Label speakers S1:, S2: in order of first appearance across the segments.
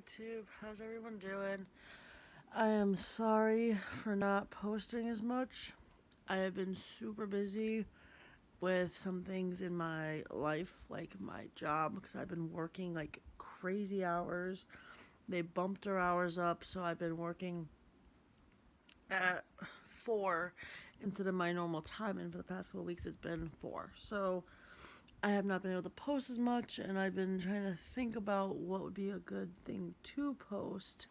S1: YouTube. How's everyone doing? I am sorry for not posting as much. I have been super busy with some things in my life, like my job, because I've been working like crazy hours. They bumped their hours up, so I've been working at 4 instead of my normal time, and for the past couple of weeks it's been 4. So I have not been able to post as much, and I've been trying to think about what would be a good thing to post.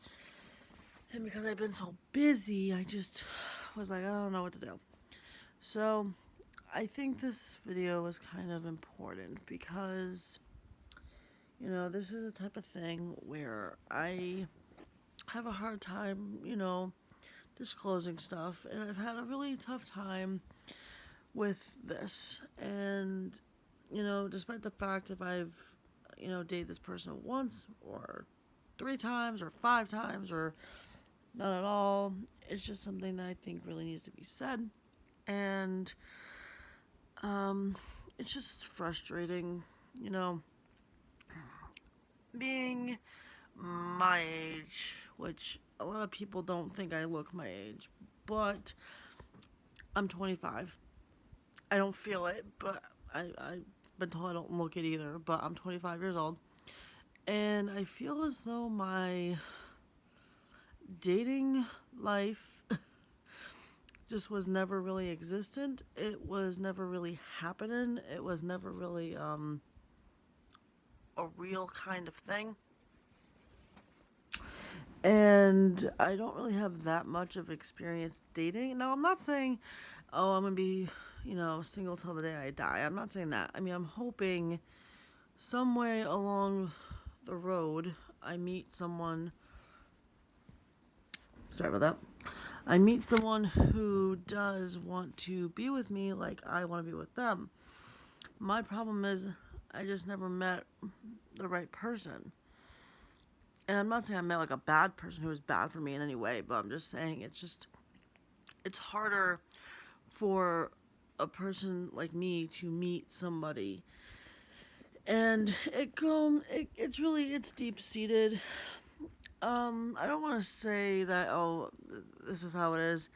S1: And because I've been so busy, I just was like, I don't know what to do. So I think this video is kind of important because, this is a type of thing where I have a hard time, disclosing stuff. And I've had a really tough time with this. And, despite the fact if I've, dated this person once or 3 times or 5 times or not at all. It's just something that I think really needs to be said. And it's just frustrating, you know, being my age, which a lot of people don't think I look my age, but I'm 25. I don't feel it, but I've been told I don't look it either, but I'm 25 years old. And I feel as though my dating life just was never really existent. It was never really happening. It was never really a real kind of thing. And I don't really have that much of experience dating. Now, I'm not saying, oh, I'm going to be, single till the day I die. I'm not saying that. I mean, I'm hoping some way along the road I meet someone. Sorry about that. I meet someone who does want to be with me like I want to be with them. My problem is I just never met the right person. And I'm not saying I met like a bad person who was bad for me in any way, but I'm just saying it's harder for a person like me to meet somebody. And it's deep seated. I don't want to say that, oh, this is how it is,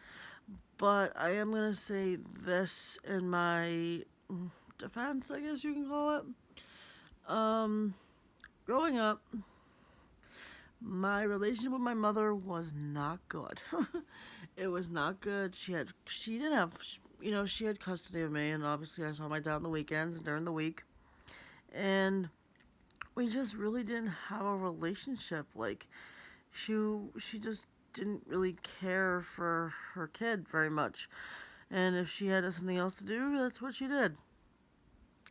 S1: but I am going to say this in my defense, I guess you can call it. Growing up, my relationship with my mother was not good. It was not good. She didn't have, she had custody of me, and obviously I saw my dad on the weekends and during the week. And we just really didn't have a relationship. Like, she just didn't really care for her kid very much. And if she had something else to do, that's what she did.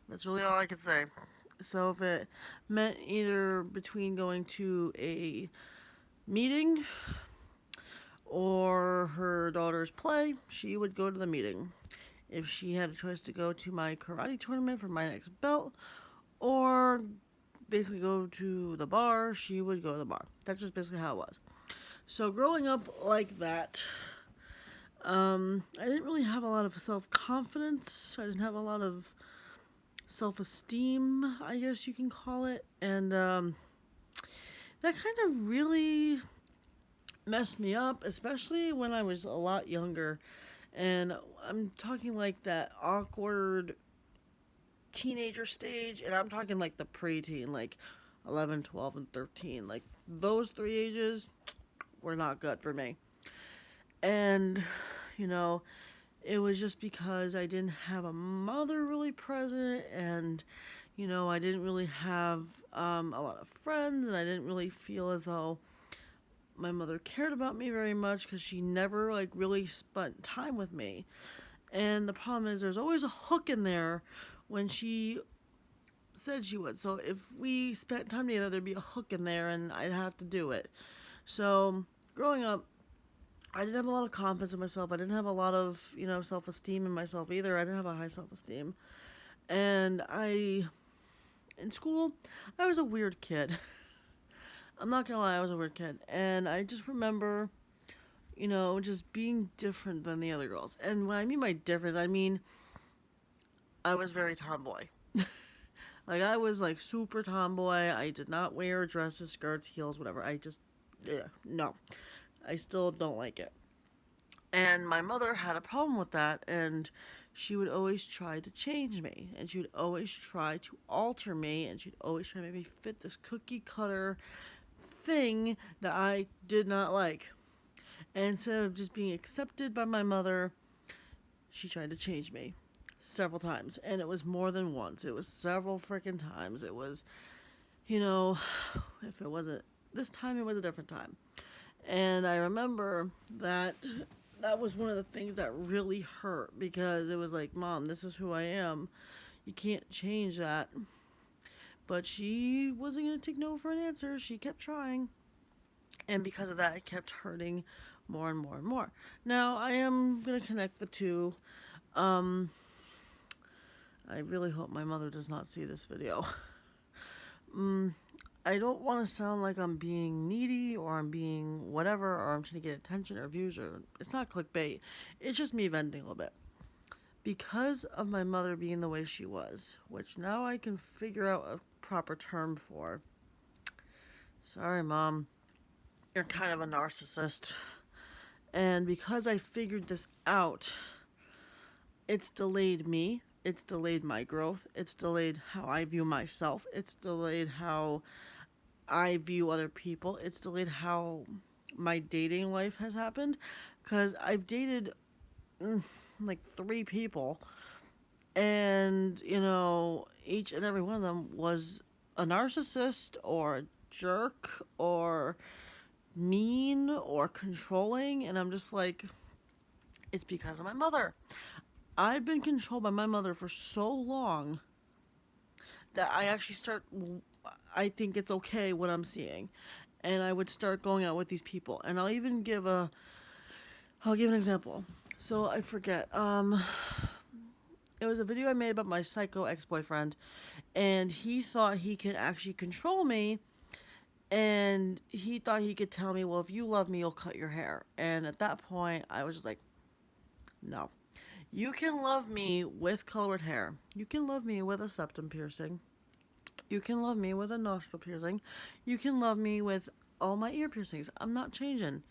S1: That's really all I could say. So if it meant either between going to a meeting or her daughter's play, she would go to the meeting. If she had a choice to go to my karate tournament for my next belt or basically go to the bar, she would go to the bar. That's just basically how it was. So growing up like that, I didn't really have a lot of self-confidence. I didn't have a lot of self-esteem, I guess you can call it. And that kind of really messed me up, especially when I was a lot younger. And I'm talking like that awkward teenager stage, and I'm talking like the preteen, like 11, 12, and 13. Like those 3 ages were not good for me. And, you know, it was just because I didn't have a mother really present, and, I didn't really have a lot of friends, and I didn't really feel as though my mother cared about me very much because she never, like, really spent time with me. And the problem is there's always a hook in there when she said she would. So if we spent time together, there'd be a hook in there, and I'd have to do it. So growing up, I didn't have a lot of confidence in myself. I didn't have a lot of, self-esteem in myself either. I didn't have a high self-esteem. And in school, I was a weird kid. I'm not gonna lie, I was a weird kid. And I just remember, just being different than the other girls. And when I mean by difference, I mean I was very tomboy. Like, I was like super tomboy. I did not wear dresses, skirts, heels, whatever. I just, yeah, no. I still don't like it. And my mother had a problem with that, and she would always try to change me, and she would always try to alter me, and she'd always try to make me fit this cookie cutter thing that I did not like. And instead of just being accepted by my mother, she tried to change me several times. And it was more than once, it was several freaking times. It was, you know, if it wasn't this time, it was a different time. And I remember that that was one of the things that really hurt because it was like, Mom, this is who I am. You can't change that. But she wasn't going to take no for an answer. She kept trying. And because of that, it kept hurting more and more and more. Now, I am going to connect the two. Um, I really hope my mother does not see this video. mm, I don't want to sound like I'm being needy or I'm being whatever or I'm trying to get attention or views or it's not clickbait. It's just me venting a little bit. Because of my mother being the way she was, which now I can figure out a proper term for. Sorry, Mom. You're kind of a narcissist. And because I figured this out, it's delayed me. It's delayed my growth. It's delayed how I view myself. It's delayed how I view other people. It's delayed how my dating life has happened. Because I've dated like 3 people. And, each and every one of them was a narcissist or a jerk or mean or controlling. And I'm just like, it's because of my mother. I've been controlled by my mother for so long that I think it's okay what I'm seeing. And I would start going out with these people. And I'll give an example. So I forget. It was a video I made about my psycho ex-boyfriend. And he thought he could actually control me. And he thought he could tell me, well, if you love me, you'll cut your hair. And at that point, I was just like, no. You can love me with colored hair. You can love me with a septum piercing. You can love me with a nostril piercing. You can love me with all my ear piercings. I'm not changing.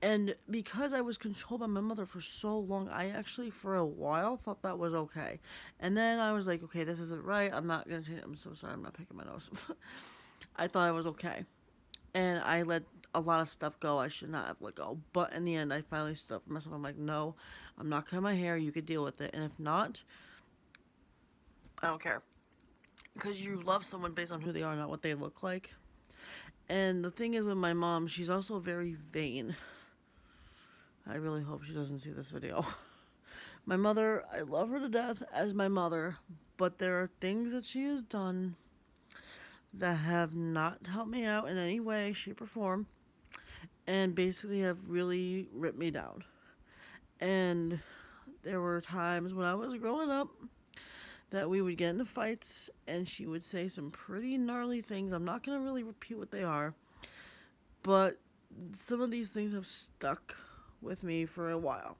S1: And because I was controlled by my mother for so long, I actually, for a while, thought that was okay. And then I was like, okay, this isn't right. I'm not going to change. I'm so sorry. I'm not picking my nose. I thought I was okay. And I let a lot of stuff go I should not have let go. But in the end, I finally stood up for myself. I'm like, no, I'm not cutting my hair. You could deal with it. And if not, I don't care. Because you love someone based on who they are, not what they look like. And the thing is with my mom, she's also very vain. I really hope she doesn't see this video. My mother, I love her to death as my mother, but there are things that she has done that have not helped me out in any way, shape, or form, and basically have really ripped me down. And there were times when I was growing up that we would get into fights and she would say some pretty gnarly things. I'm not going to really repeat what they are, but some of these things have stuck with me for a while.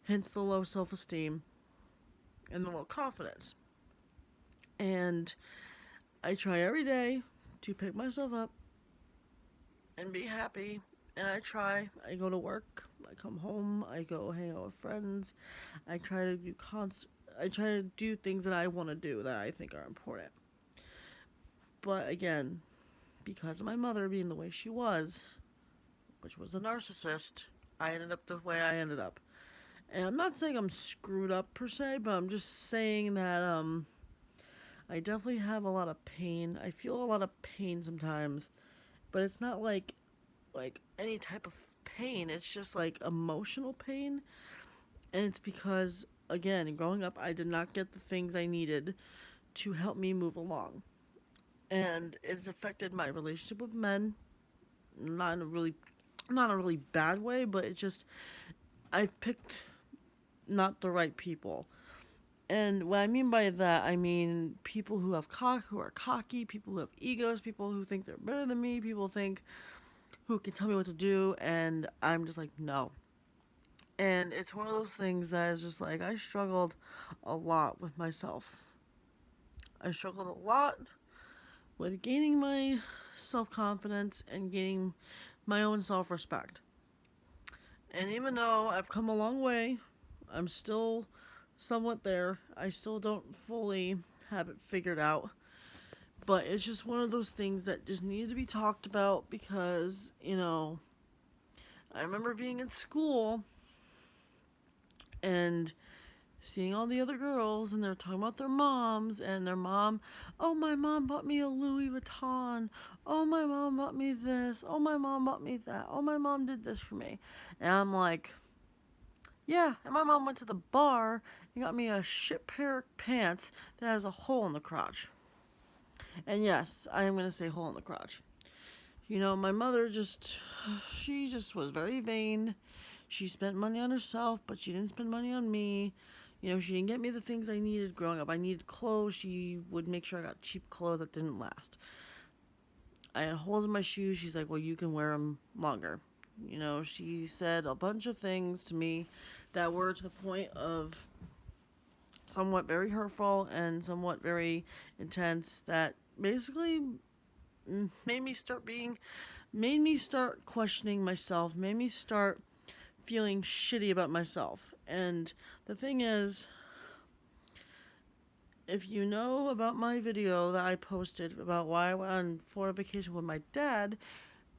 S1: Hence the low self-esteem and the low confidence. And I try every day to pick myself up and be happy. And I go to work, I come home, I go hang out with friends. I try to do things that I want to do that I think are important. But again, because of my mother being the way she was, which was a narcissist, I ended up the way I ended up. And I'm not saying I'm screwed up per se, but I'm just saying that I definitely have a lot of pain. I feel a lot of pain sometimes, but it's not like any type of pain. It's just like emotional pain. And it's because, again, growing up, I did not get the things I needed to help me move along. And it's affected my relationship with men. Not a really bad way, but it's just, I've picked not the right people. And what I mean by that, I mean people who are cocky, people who have egos, people who think they're better than me, who can tell me what to do, and I'm just like, no. And it's one of those things that is just like, I struggled a lot with myself. I struggled a lot with gaining my self-confidence and gaining my own self-respect. And even though I've come a long way, I'm still somewhat there. I still don't fully have it figured out. But it's just one of those things that just needed to be talked about because, I remember being in school and seeing all the other girls and they're talking about their moms and their mom, oh, my mom bought me a Louis Vuitton. Oh, my mom bought me this. Oh, my mom bought me that. Oh, my mom did this for me. And I'm like, yeah, and my mom went to the bar and got me a shit pair of pants that has a hole in the crotch. And yes, I am going to say hole in the crotch. My mother she just was very vain. She spent money on herself, but she didn't spend money on me. She didn't get me the things I needed growing up. I needed clothes. She would make sure I got cheap clothes that didn't last. I had holes in my shoes. She's like, well, you can wear them longer. She said a bunch of things to me that were to the point of somewhat very hurtful and somewhat very intense that basically made me start questioning myself, made me start feeling shitty about myself. And the thing is, if you know about my video that I posted about why I went on Florida vacation with my dad,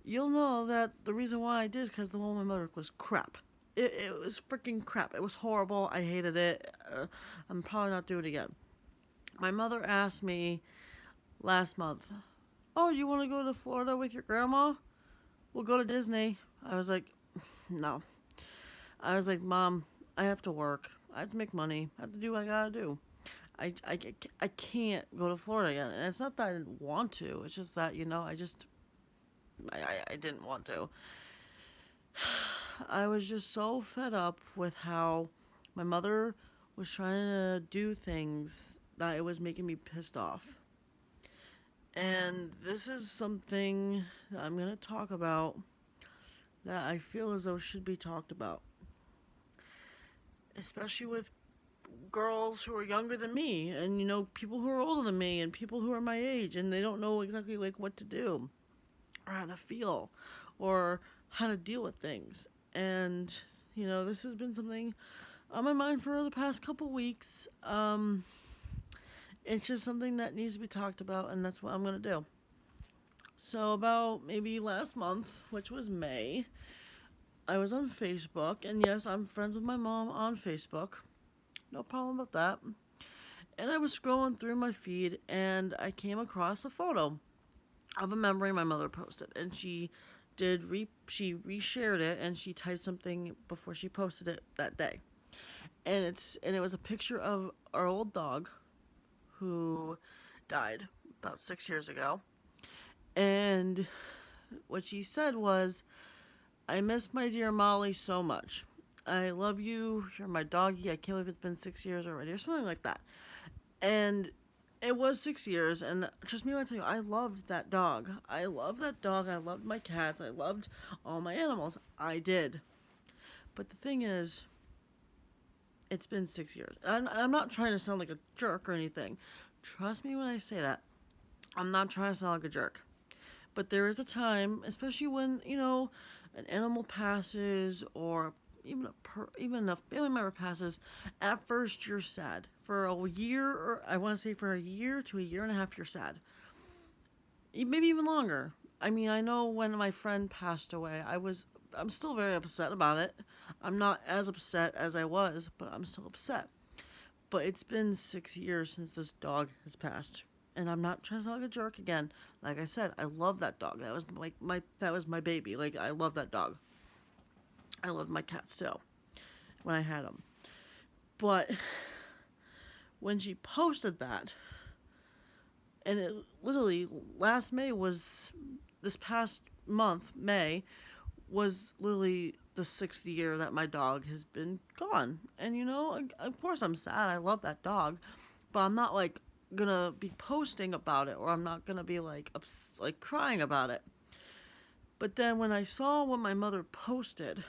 S1: you'll know that the reason why I did is because the one with my mother was crap. It was freaking crap. It was horrible. I hated it. I'm probably not doing it again. My mother asked me last month, oh, you want to go to Florida with your grandma? We'll go to Disney. I was like, no. I was like, Mom, I have to work. I have to make money. I have to do what I gotta do. I can't go to Florida again. And it's not that I didn't want to. It's just that, I didn't want to. I was just so fed up with how my mother was trying to do things that it was making me pissed off. And this is something that I'm going to talk about that I feel as though should be talked about. Especially with girls who are younger than me and, people who are older than me and people who are my age and they don't know exactly what to do or how to feel or how to deal with things. And, this has been something on my mind for the past couple weeks. It's just something that needs to be talked about, and that's what I'm going to do. So about maybe last month, which was May, I was on Facebook, and yes, I'm friends with my mom on Facebook. No problem with that. And I was scrolling through my feed, and I came across a photo of a memory my mother posted, and she reshared it, and she typed something before she posted it that day. And it was a picture of our old dog who died about 6 years ago. And what she said was, I miss my dear Molly so much. I love you. You're my doggy. I can't believe it's been 6 years already, or something like that. And it was 6 years, and trust me when I tell you, I loved that dog. I loved that dog. I loved my cats. I loved all my animals. I did. But the thing is, it's been 6 years. I'm not trying to sound like a jerk or anything. Trust me when I say that. I'm not trying to sound like a jerk. But there is a time, especially when, an animal passes or even a family member passes, at first you're sad. For a year, or I want to say for a year to a year and a half, you're sad. Maybe even longer. I mean, I know when my friend passed away, I'm still very upset about it. I'm not as upset as I was, but I'm still upset. But it's been 6 years since this dog has passed. And I'm not trying to sound like a jerk again. Like I said, I love that dog. That was that was my baby. Like, I love that dog. I loved my cats too when I had them. But when she posted that, and it literally this past month, May, was literally the 6th year that my dog has been gone. And of course I'm sad. I love that dog, but I'm not gonna be posting about it, or I'm not gonna be crying about it. But then when I saw what my mother posted,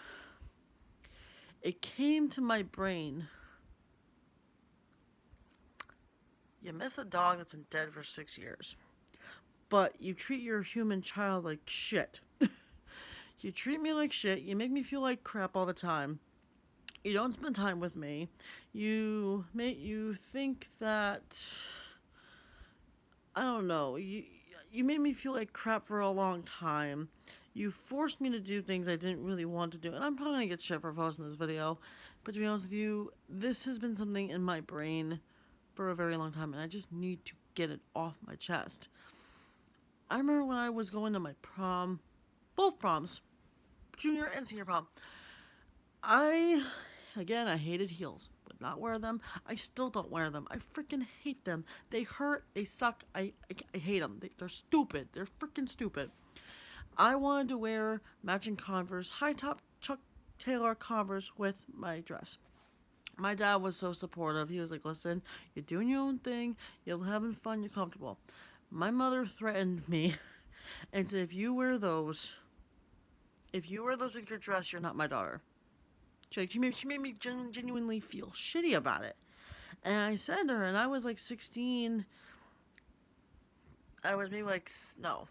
S1: it came to my brain You miss a dog that's been dead for 6 years, but you treat your human child like shit. You treat me like shit. You make me feel like crap all the time. You don't spend time with me. You think that I don't know. You made me feel like crap for a long time. You forced me to do things I didn't really want to do. And I'm probably gonna get shit for posting this video. But to be honest with you, this has been something in my brain for a very long time, and I just need to get it off my chest. I remember when I was going to my prom, both proms, junior and senior prom. I, again, I hated heels. Would not wear them. I still don't wear them. I freaking hate them. They hurt. They suck. I hate them. They're stupid. They're freaking stupid. I wanted to wear matching Converse, high top Chuck Taylor Converse with my dress. My dad was so supportive. He was like, listen, you're doing your own thing. You're having fun. You're comfortable. My mother threatened me and said, if you wear those with your dress, you're not my daughter. She made me genuinely feel shitty about it. And I said to her, and I was like 16. I was maybe like, no,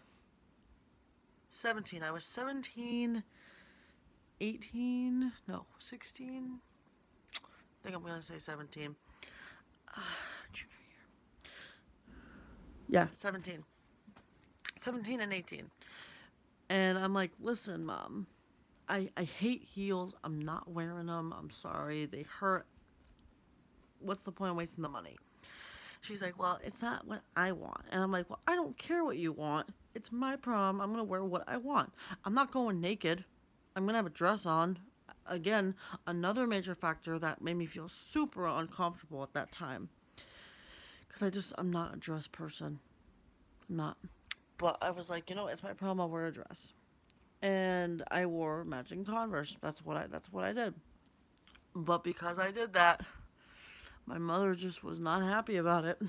S1: 17. I was 17, 18, no, 16. I think I'm going to say 17. Junior year. Yeah, 17. 17 and 18. And I'm like, listen, Mom, I hate heels. I'm not wearing them. I'm sorry. They hurt. What's the point of wasting the money? She's like, well, it's not what I want. And I'm like, well, I don't care what you want. It's my prom. I'm going to wear what I want. I'm not going naked. I'm going to have a dress on. Again, another major factor that made me feel super uncomfortable at that time. Because I'm not a dress person. I'm not. But I was like, it's my prom. I'll wear a dress. And I wore matching Converse. That's what I did. But because I did that, my mother just was not happy about it.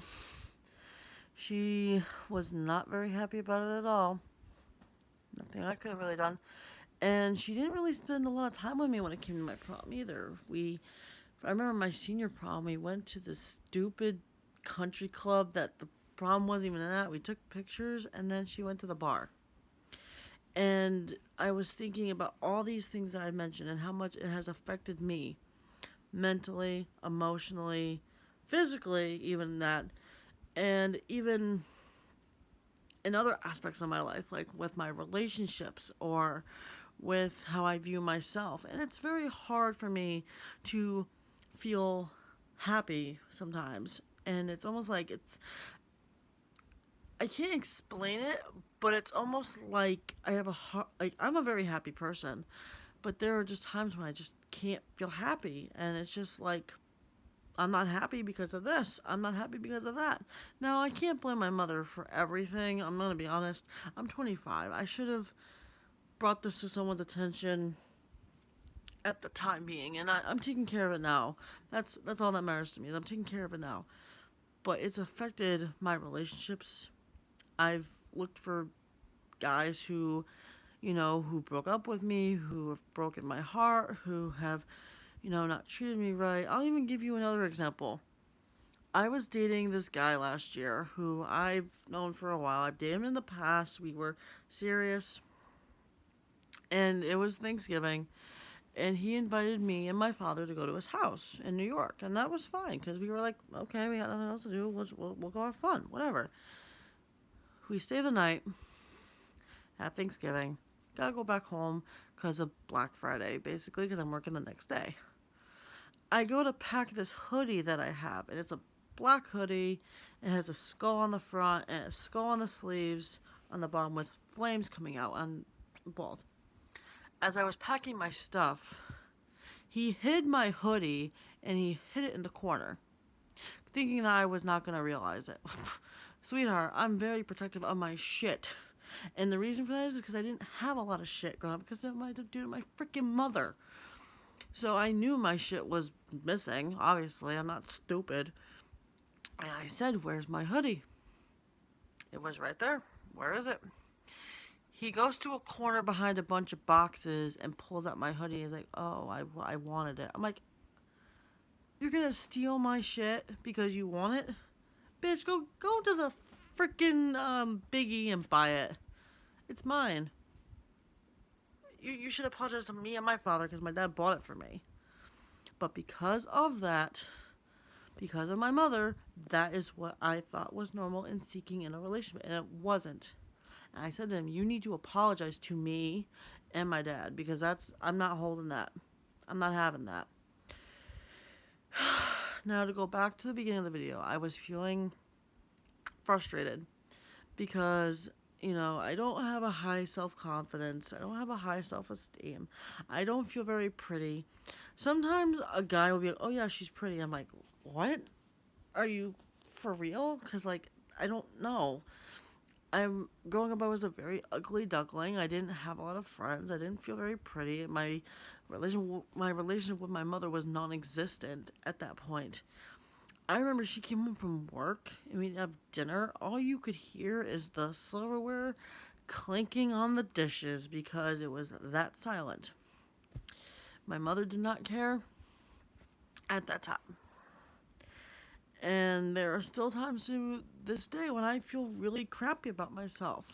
S1: She was not very happy about it at all. Nothing I could have really done. And she didn't really spend a lot of time with me when it came to my prom either. I remember my senior prom, we went to this stupid country club that the prom wasn't even at. We took pictures and then she went to the bar. And I was thinking about all these things that I mentioned and how much it has affected me mentally, emotionally, physically, even that, and even in other aspects of my life, like with my relationships or with how I view myself. And it's very hard for me to feel happy sometimes. And it's almost like I can't explain it, but it's almost like I'm a very happy person, but there are just times when I just can't feel happy, and it's just like I'm not happy because of this. I'm not happy because of that. Now, I can't blame my mother for everything. I'm going to be honest. I'm 25. I should have brought this to someone's attention at the time being, and I'm taking care of it now. That's all that matters to me. Is I'm taking care of it now. But it's affected my relationships. I've looked for guys who broke up with me, who have broken my heart, who have, not treated me right. I'll even give you another example. I was dating this guy last year who I've known for a while. I've dated him in the past. We were serious. And it was Thanksgiving. And he invited me and my father to go to his house in New York. And that was fine because we were like, okay, we got nothing else to do. We'll go have fun, whatever. We stay the night at Thanksgiving. Gotta go back home because of Black Friday, basically, because I'm working the next day. I go to pack this hoodie that I have, and it's a black hoodie. It has a skull on the front and a skull on the sleeves on the bottom with flames coming out on both. As I was packing my stuff, he hid my hoodie and he hid it in the corner, thinking that I was not going to realize it. Sweetheart, I'm very protective of my shit. And the reason for that is because I didn't have a lot of shit growing up because of my due to my freaking mother. So I knew my shit was missing. Obviously, I'm not stupid. And I said, "Where's my hoodie?" It was right there. Where is it? He goes to a corner behind a bunch of boxes and pulls out my hoodie. He's like, "Oh, I wanted it." I'm like, "You're gonna steal my shit because you want it?" Bitch, go to the freaking Biggie and buy it. It's mine. You should apologize to me and my father because my dad bought it for me. But because of that, because of my mother, that is what I thought was normal in seeking in a relationship, and it wasn't. And I said to him, "You need to apologize to me and my dad because I'm not holding that. I'm not having that." Now to go back to the beginning of the video, I was feeling frustrated because I don't have a high self-confidence. I don't have a high self-esteem. I don't feel very pretty. Sometimes a guy will be like, "Oh yeah, she's pretty." I'm like, "What? Are you for real?" Because like I don't know. I'm growing up. I was a very ugly duckling. I didn't have a lot of friends. I didn't feel very pretty. My relationship with my mother was non-existent at that point. I remember she came home from work and we'd have dinner. All you could hear is the silverware clinking on the dishes because it was that silent. My mother did not care at that time. And there are still times to this day when I feel really crappy about myself.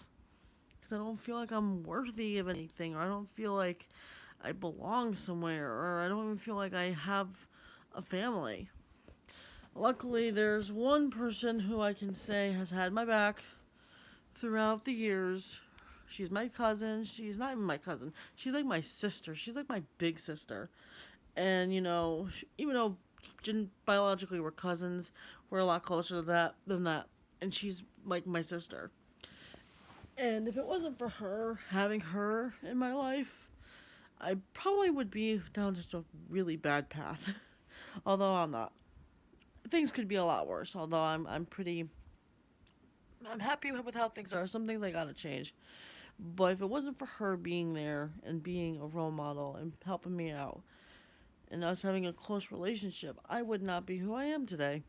S1: Because I don't feel like I'm worthy of anything, or I don't feel like I belong somewhere, or I don't even feel like I have a family. Luckily, there's one person who I can say has had my back throughout the years. She's my cousin. She's not even my cousin. She's like my sister. She's like my big sister. And, even though biologically we're cousins, we're a lot closer to that than that. And she's like my sister. And if it wasn't for her, having her in my life, I probably would be down just a really bad path. Although I'm not. Things could be a lot worse. Although I'm happy with how things are. Some things I gotta change. But if it wasn't for her being there and being a role model and helping me out and us having a close relationship, I would not be who I am today.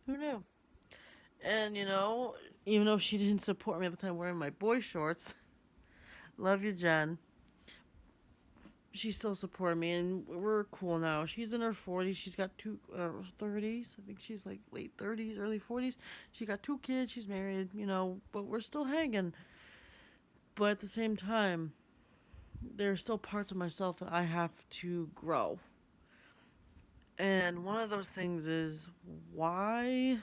S1: Who knew? And even though she didn't support me at the time wearing my boy shorts, love you, Jen. She still supported me, and we're cool now. She's in her 40s. She's got two 30s. I think she's like late 30s, early 40s. She got two kids. She's married, but we're still hanging. But at the same time, there's still parts of myself that I have to grow. And one of those things is, why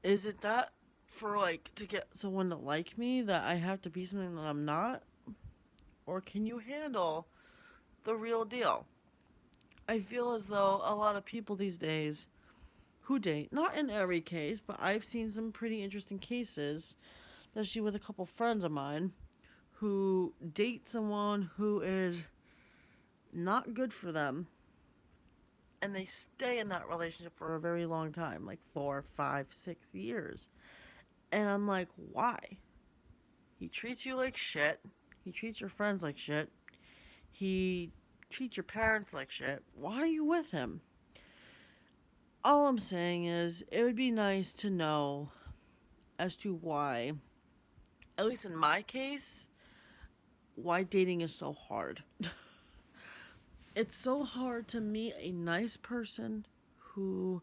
S1: is it that for like to get someone to like me that I have to be something that I'm not? Or can you handle the real deal? I feel as though a lot of people these days who date, not in every case, but I've seen some pretty interesting cases, especially with a couple friends of mine, who date someone who is not good for them, and they stay in that relationship for a very long time, like 4, 5, 6 years. And I'm like, why? He treats you like shit. He treats your friends like shit. He treats your parents like shit. Why are you with him? All I'm saying is, it would be nice to know as to why, at least in my case, why dating is so hard. It's so hard to meet a nice person who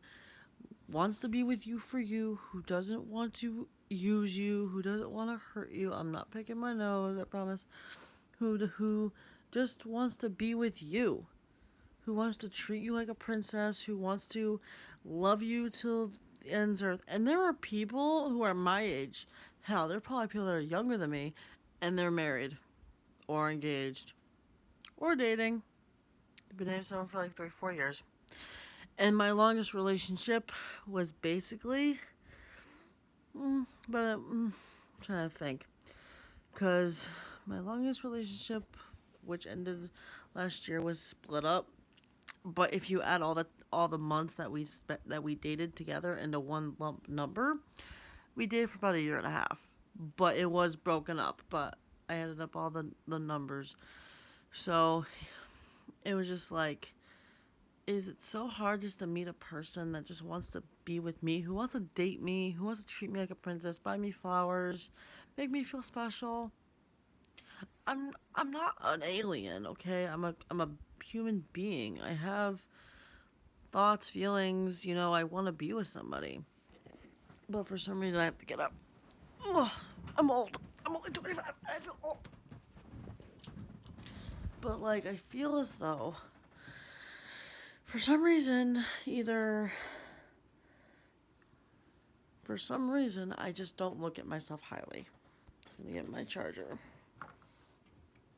S1: wants to be with you for you, who doesn't want to use you, who doesn't want to hurt you. I'm not picking my nose, I promise. Who just wants to be with you. Who wants to treat you like a princess, who wants to love you till the ends earth. And there are people who are my age. Hell, there are probably people that are younger than me, and they're married, or engaged, or dating. I've been dating someone for like 3, 4 years. And my longest relationship was basically, I'm trying to think, because my longest relationship, which ended last year, was split up. But if you add all the months that we dated together into one lump number, we dated for about a year and a half. But it was broken up. But I added up all the numbers, so it was just like, is it so hard just to meet a person that just wants to be with me, who wants to date me, who wants to treat me like a princess, buy me flowers, make me feel special? I'm not an alien, okay? I'm a human being. I have thoughts, feelings. I want to be with somebody. But for some reason, I have to get up. Ugh, I'm old. I'm only 25. I feel old. But, like, I feel as though, for some reason, I just don't look at myself highly. So I'm going to get my charger.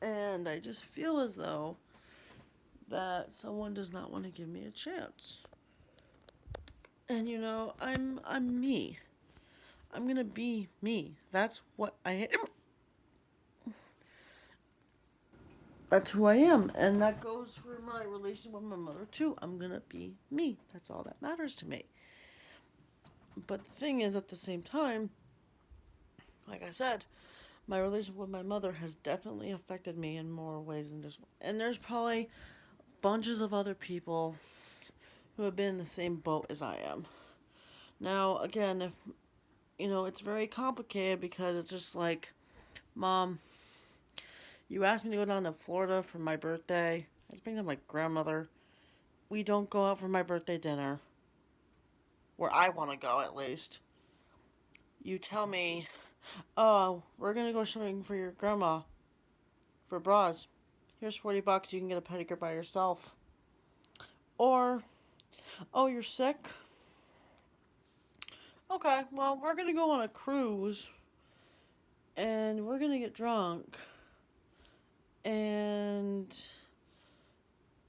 S1: And I just feel as though that someone does not want to give me a chance. And I'm me. I'm gonna be me. That's what I am. That's who I am. And that goes for my relationship with my mother too. I'm gonna be me. That's all that matters to me. But the thing is, at the same time, like I said, my relationship with my mother has definitely affected me in more ways than just one. And there's probably bunches of other people who have been in the same boat as I am. Now, again, if it's very complicated because it's just like, Mom, you asked me to go down to Florida for my birthday. I bring up my grandmother. We don't go out for my birthday dinner. Where I want to go, at least. You tell me, oh, we're going to go shopping for your grandma for bras. Here's $40. You can get a pedicure by yourself. Or, oh, you're sick? Okay, well, we're going to go on a cruise. And we're going to get drunk. And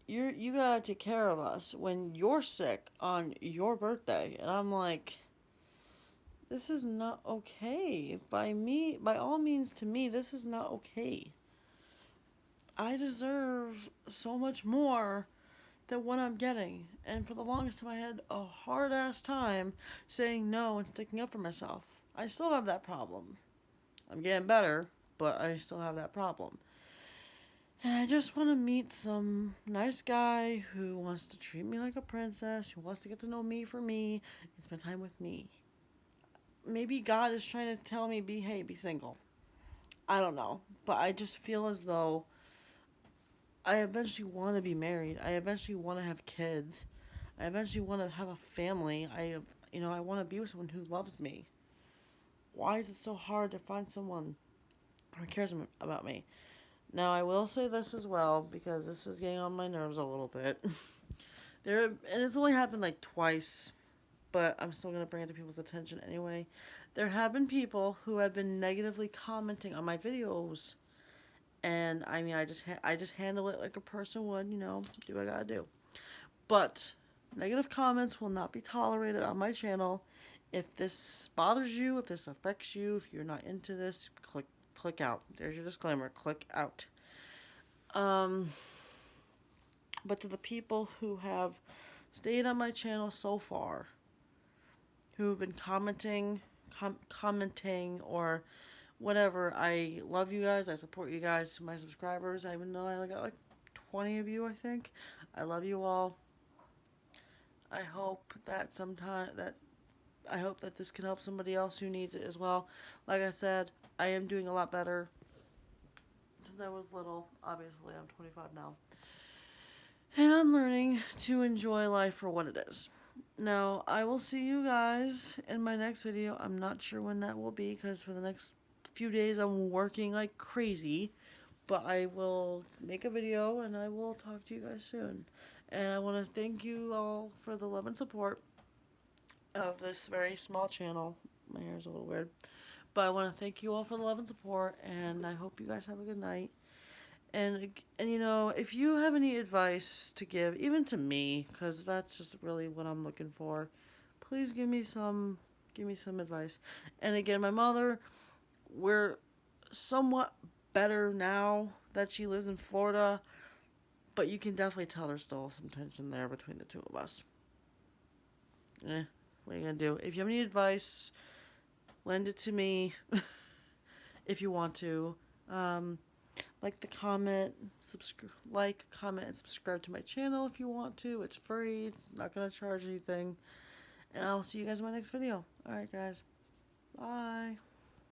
S1: you gotta take care of us when you're sick on your birthday. And I'm like, this is not okay. By all means, to me, this is not okay. I deserve so much more than what I'm getting. And for the longest time, I had a hard ass time saying no and sticking up for myself. I still have that problem. I'm getting better, but I still have that problem. And I just want to meet some nice guy who wants to treat me like a princess, who wants to get to know me for me, and spend time with me. Maybe God is trying to tell me, be single. I don't know. But I just feel as though I eventually want to be married. I eventually want to have kids. I eventually want to have a family. I want to be with someone who loves me. Why is it so hard to find someone who cares about me? Now, I will say this as well, because this is getting on my nerves a little bit. And it's only happened like twice, but I'm still going to bring it to people's attention anyway. There have been people who have been negatively commenting on my videos. And, I mean, I just handle it like a person would, do what I gotta do. But, negative comments will not be tolerated on my channel. If this bothers you, if this affects you, if you're not into this, click out. There's your disclaimer. Click out. But to the people who have stayed on my channel so far, who have been commenting or whatever, I love you guys. I support you guys. To my subscribers, I even know I got like 20 of you, I think. I love you all. I hope that this can help somebody else who needs it as well. Like I said, I am doing a lot better since I was little. Obviously, I'm 25 now. And I'm learning to enjoy life for what it is. Now, I will see you guys in my next video. I'm not sure when that will be, because for the next few days I'm working like crazy. But I will make a video and I will talk to you guys soon. And I want to thank you all for the love and support of this very small channel. My hair is a little weird. But I want to thank you all for the love and support, and I hope you guys have a good night. And if you have any advice to give, even to me, because that's just really what I'm looking for, please give me some advice. And again, my mother, we're somewhat better now that she lives in Florida, but you can definitely tell there's still some tension there between the two of us. What are you gonna do? If you have any advice, lend it to me if you want to. Comment, and subscribe to my channel if you want to. It's free. It's not going to charge anything. And I'll see you guys in my next video. Alright, guys. Bye.